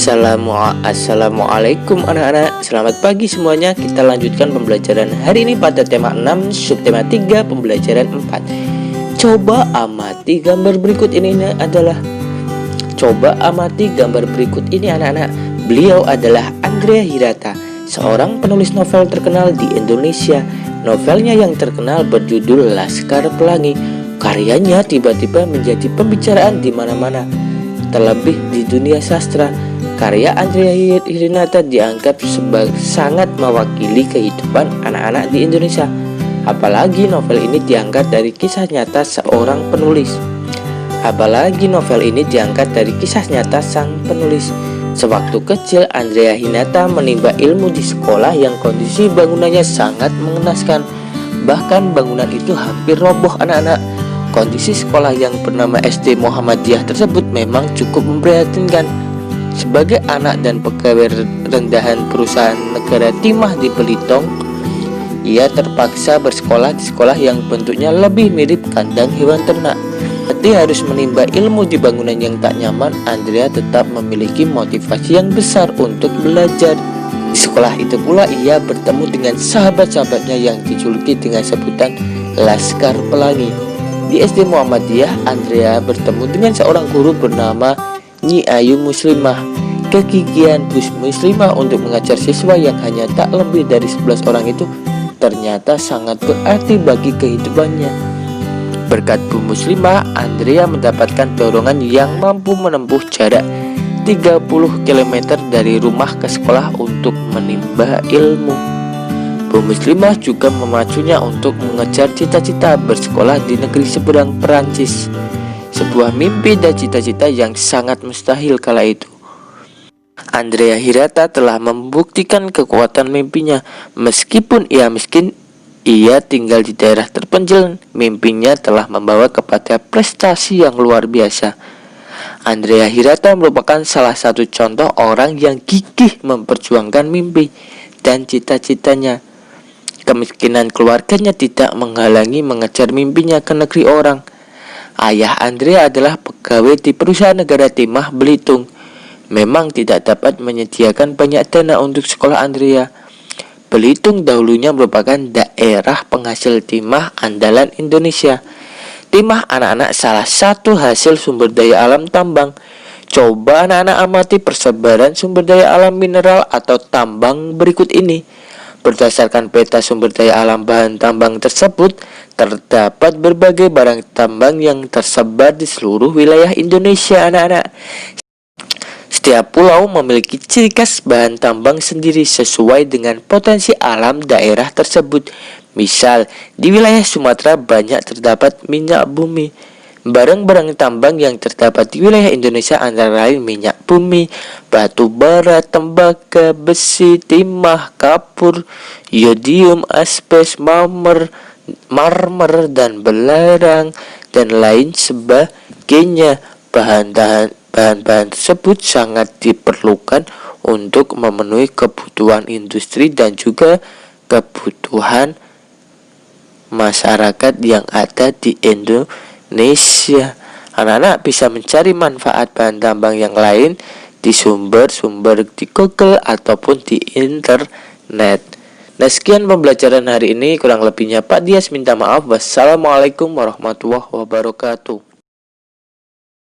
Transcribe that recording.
Assalamualaikum anak-anak. Selamat pagi semuanya. Kita lanjutkan pembelajaran hari ini pada tema 6, subtema 3, pembelajaran 4. Coba amati gambar berikut ini adalah Coba amati gambar berikut ini anak-anak. Beliau adalah Andrea Hirata, seorang penulis novel terkenal di Indonesia. Novelnya yang terkenal berjudul Laskar Pelangi. Karyanya tiba-tiba menjadi pembicaraan di mana-mana, terlebih di dunia sastra. Karya Andrea Hirata dianggap sangat mewakili kehidupan anak-anak di Indonesia. Apalagi novel ini diangkat dari kisah nyata seorang penulis. Sang penulis. Sewaktu kecil, Andrea Hirata menimba ilmu di sekolah yang kondisi bangunannya sangat mengenaskan. Bahkan bangunan itu hampir roboh anak-anak. Kondisi sekolah yang bernama SD Muhammadiyah tersebut memang cukup memprihatinkan. Sebagai anak dan pegawai rendahan perusahaan negara timah di Belitung, ia terpaksa bersekolah di sekolah yang bentuknya lebih mirip kandang hewan ternak. Meski harus menimba ilmu di bangunan yang tak nyaman, Andrea tetap memiliki motivasi yang besar untuk belajar. Di sekolah itu pula ia bertemu dengan sahabat-sahabatnya yang dijuluki dengan sebutan Laskar Pelangi. Di SD Muhammadiyah, Andrea bertemu dengan seorang guru bernama Nyi Ayu Muslimah. Kegigihan Bu Muslimah untuk mengajar siswa yang hanya tak lebih dari 11 orang itu ternyata sangat berarti bagi kehidupannya. Berkat Bu Muslimah, Andrea mendapatkan dorongan yang mampu menempuh jarak 30 km dari rumah ke sekolah untuk menimba ilmu. Bu Muslimah juga memacunya untuk mengejar cita-cita bersekolah di negeri seberang Perancis. Sebuah mimpi dan cita-cita yang sangat mustahil kala itu. Andrea Hirata telah membuktikan kekuatan mimpinya. Meskipun ia miskin, ia tinggal di daerah terpencil, mimpinya telah membawa kepada prestasi yang luar biasa. Andrea Hirata merupakan salah satu contoh orang yang gigih memperjuangkan mimpi dan cita-citanya. Kemiskinan keluarganya tidak menghalangi mengejar mimpinya ke negeri orang. Ayah Andrea adalah pegawai di perusahaan negara timah Belitung. Memang tidak dapat menyediakan banyak dana untuk sekolah Andrea. Belitung dahulunya merupakan daerah penghasil timah andalan Indonesia. Timah anak-anak salah satu hasil sumber daya alam tambang. Coba anak-anak amati persebaran sumber daya alam mineral atau tambang berikut ini. Berdasarkan peta sumber daya alam bahan tambang tersebut, terdapat berbagai barang tambang yang tersebar di seluruh wilayah Indonesia anak-anak. Setiap pulau memiliki ciri khas bahan tambang sendiri sesuai dengan potensi alam daerah tersebut. Misal, di wilayah Sumatera banyak terdapat minyak bumi. Barang-barang tambang yang terdapat di wilayah Indonesia antara lain minyak bumi, batu bara, tembaga, besi, timah, kapur, yodium, asbes, marmer, dan belerang, dan lain sebagainya. Bahan-bahan tersebut sangat diperlukan untuk memenuhi kebutuhan industri dan juga kebutuhan masyarakat yang ada di Indonesia. Anak-anak bisa mencari manfaat bahan tambang yang lain di sumber-sumber di Google ataupun di internet. Nah, sekian pembelajaran hari ini, kurang lebihnya Pak Dias minta maaf. Wassalamualaikum warahmatullahi wabarakatuh.